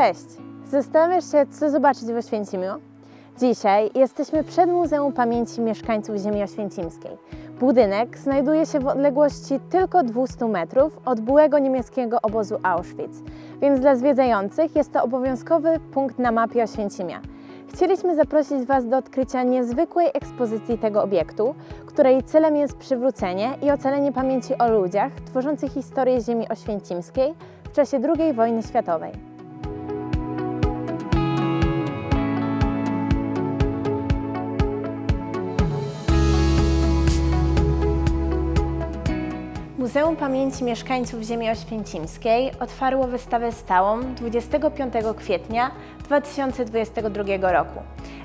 Cześć! Zastanawiasz się, co zobaczyć w Oświęcimiu? Dzisiaj jesteśmy przed Muzeum Pamięci Mieszkańców Ziemi Oświęcimskiej. Budynek znajduje się w odległości tylko 200 metrów od byłego niemieckiego obozu Auschwitz, więc dla zwiedzających jest to obowiązkowy punkt na mapie Oświęcimia. Chcieliśmy zaprosić Was do odkrycia niezwykłej ekspozycji tego obiektu, której celem jest przywrócenie i ocalenie pamięci o ludziach tworzących historię ziemi oświęcimskiej w czasie II wojny światowej. Muzeum Pamięci Mieszkańców Ziemi Oświęcimskiej otwarło wystawę stałą 25 kwietnia 2022 roku.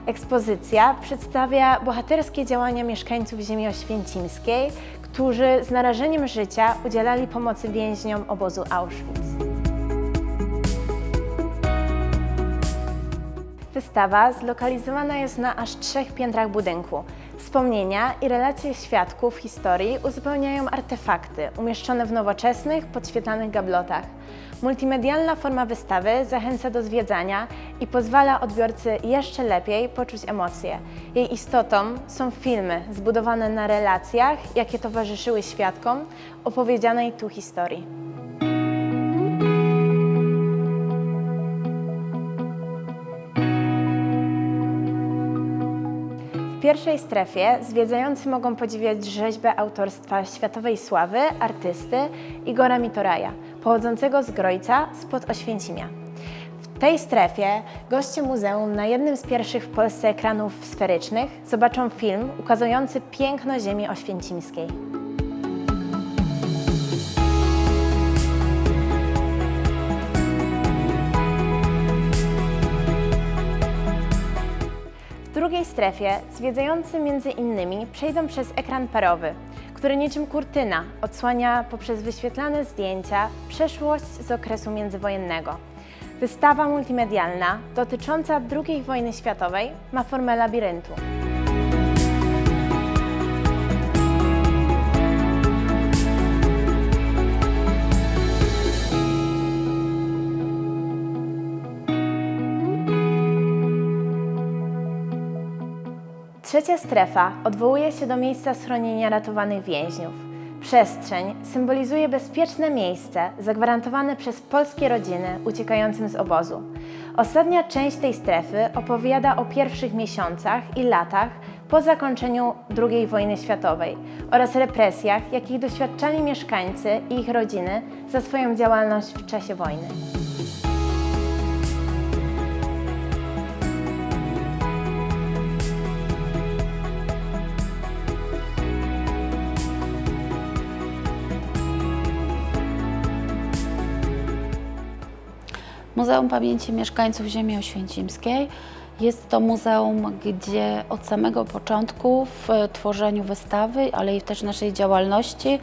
Ekspozycja przedstawia bohaterskie działania mieszkańców Ziemi Oświęcimskiej, którzy z narażeniem życia udzielali pomocy więźniom obozu Auschwitz. Wystawa zlokalizowana jest na aż 3 piętrach budynku. Wspomnienia i relacje świadków historii uzupełniają artefakty umieszczone w nowoczesnych, podświetlanych gablotach. Multimedialna forma wystawy zachęca do zwiedzania i pozwala odbiorcy jeszcze lepiej poczuć emocje. Jej istotą są filmy zbudowane na relacjach, jakie towarzyszyły świadkom opowiedzianej tu historii. W pierwszej strefie zwiedzający mogą podziwiać rzeźbę autorstwa światowej sławy artysty Igora Mitoraja, pochodzącego z Grojca spod Oświęcimia. W tej strefie goście muzeum na jednym z pierwszych w Polsce ekranów sferycznych zobaczą film ukazujący piękno ziemi oświęcimskiej. W drugiej strefie zwiedzający m.in. przejdą przez ekran parowy, który niczym kurtyna odsłania poprzez wyświetlane zdjęcia przeszłość z okresu międzywojennego. Wystawa multimedialna dotycząca II wojny światowej ma formę labiryntu. Trzecia strefa odwołuje się do miejsca schronienia ratowanych więźniów. Przestrzeń symbolizuje bezpieczne miejsce zagwarantowane przez polskie rodziny uciekającym z obozu. Ostatnia część tej strefy opowiada o pierwszych miesiącach i latach po zakończeniu II wojny światowej oraz represjach, jakich doświadczali mieszkańcy i ich rodziny za swoją działalność w czasie wojny. Muzeum Pamięci Mieszkańców Ziemi Oświęcimskiej jest to muzeum, gdzie od samego początku w tworzeniu wystawy, ale i też naszej działalności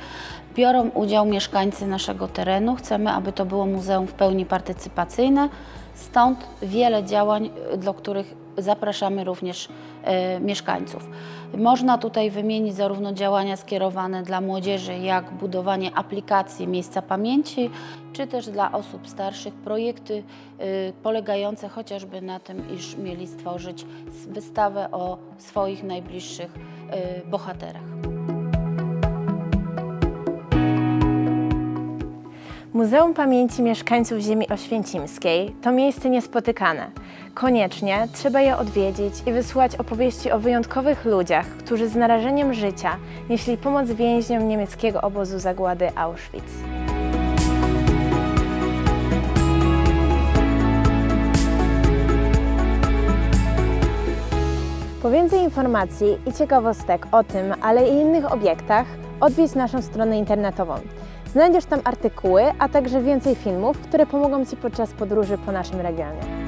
biorą udział mieszkańcy naszego terenu. Chcemy, aby to było muzeum w pełni partycypacyjne, stąd wiele działań, do których zapraszamy również mieszkańców. Można tutaj wymienić zarówno działania skierowane dla młodzieży, jak budowanie aplikacji Miejsca Pamięci, czy też dla osób starszych projekty polegające chociażby na tym, iż mieli stworzyć wystawę o swoich najbliższych bohaterach. Muzeum Pamięci Mieszkańców Ziemi Oświęcimskiej to miejsce niespotykane. Koniecznie trzeba je odwiedzić i wysłuchać opowieści o wyjątkowych ludziach, którzy z narażeniem życia nieśli pomoc więźniom niemieckiego obozu zagłady Auschwitz. Po więcej informacji i ciekawostek o tym, ale i innych obiektach, odwiedź naszą stronę internetową. Znajdziesz tam artykuły, a także więcej filmów, które pomogą Ci podczas podróży po naszym regionie.